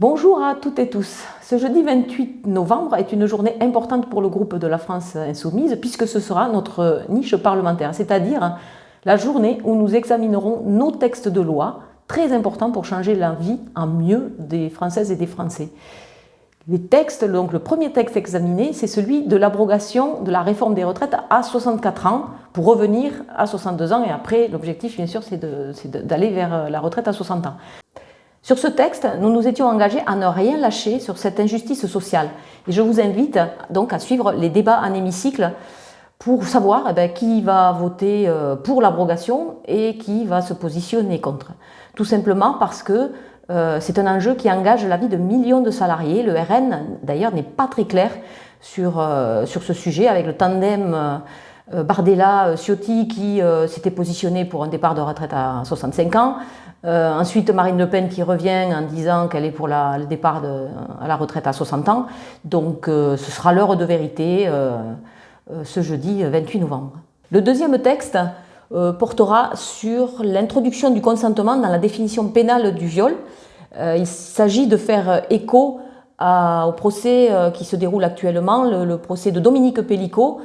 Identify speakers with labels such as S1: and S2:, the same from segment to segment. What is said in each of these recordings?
S1: Bonjour à toutes et tous. Ce jeudi 28 novembre est une journée importante pour le groupe de la France Insoumise puisque ce sera notre niche parlementaire, c'est-à-dire la journée où nous examinerons nos textes de loi, très importants pour changer la vie en mieux des Françaises et des Français. Les textes, donc le premier texte examiné, c'est celui de l'abrogation de la réforme des retraites à 64 ans pour revenir à 62 ans et après l'objectif bien sûr c'est d'aller vers la retraite à 60 ans. Sur ce texte, nous nous étions engagés à ne rien lâcher sur cette injustice sociale. Et je vous invite donc à suivre les débats en hémicycle pour savoir qui va voter pour l'abrogation et qui va se positionner contre. Tout simplement parce que c'est un enjeu qui engage la vie de millions de salariés. Le RN, d'ailleurs, n'est pas très clair sur ce sujet, avec le tandem Bardella-Ciotti qui s'était positionné pour un départ de retraite à 65 ans. Ensuite, Marine Le Pen qui revient en disant qu'elle est pour le départ à la retraite à 60 ans. Donc ce sera l'heure de vérité ce jeudi 28 novembre. Le deuxième texte portera sur l'introduction du consentement dans la définition pénale du viol. Il s'agit de faire écho au procès qui se déroule actuellement, le procès de Dominique Pellicot.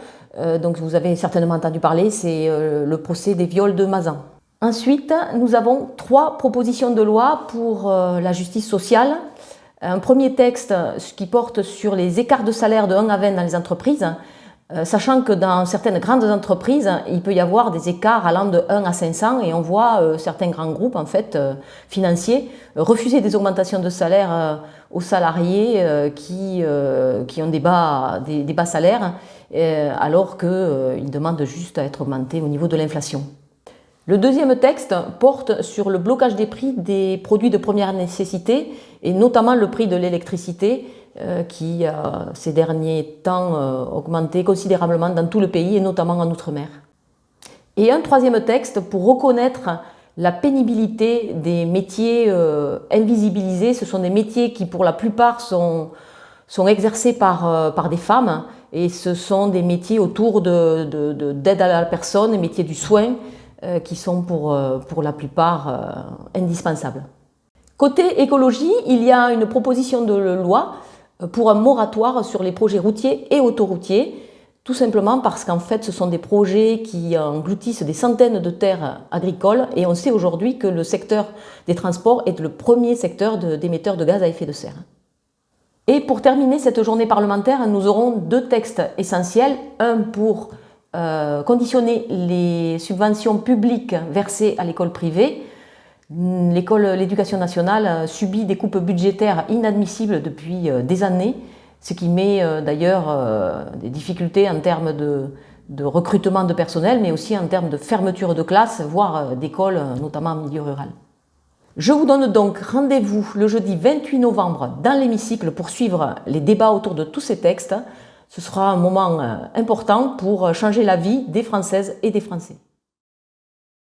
S1: Donc vous avez certainement entendu parler, c'est le procès des viols de Mazan. Ensuite, nous avons 3 propositions de loi pour la justice sociale. Un premier texte qui porte sur les écarts de salaire de 1 à 20 dans les entreprises, sachant que dans certaines grandes entreprises, il peut y avoir des écarts allant de 1 à 500 et on voit certains grands groupes en fait, financiers refuser des augmentations de salaire aux salariés qui ont des bas salaires alors qu'ils demandent juste à être augmentés au niveau de l'inflation. Le deuxième texte porte sur le blocage des prix des produits de première nécessité et notamment le prix de l'électricité qui a ces derniers temps augmenté considérablement dans tout le pays et notamment en Outre-mer. Et un troisième texte pour reconnaître la pénibilité des métiers invisibilisés. Ce sont des métiers qui pour la plupart sont exercés par des femmes et ce sont des métiers autour d'aide à la personne, des métiers du soin, qui sont pour la plupart indispensables. Côté écologie, il y a une proposition de loi pour un moratoire sur les projets routiers et autoroutiers, tout simplement parce qu'en fait ce sont des projets qui engloutissent des centaines de terres agricoles et on sait aujourd'hui que le secteur des transports est le premier secteur d'émetteurs de gaz à effet de serre. Et pour terminer cette journée parlementaire, nous aurons 2 textes essentiels, un pour conditionner les subventions publiques versées à l'école privée. L'éducation nationale subit des coupes budgétaires inadmissibles depuis des années, ce qui met d'ailleurs des difficultés en termes de recrutement de personnel, mais aussi en termes de fermeture de classes, voire d'écoles, notamment en milieu rural. Je vous donne donc rendez-vous le jeudi 28 novembre dans l'hémicycle pour suivre les débats autour de tous ces textes. Ce sera un moment important pour changer la vie des Françaises et des Français.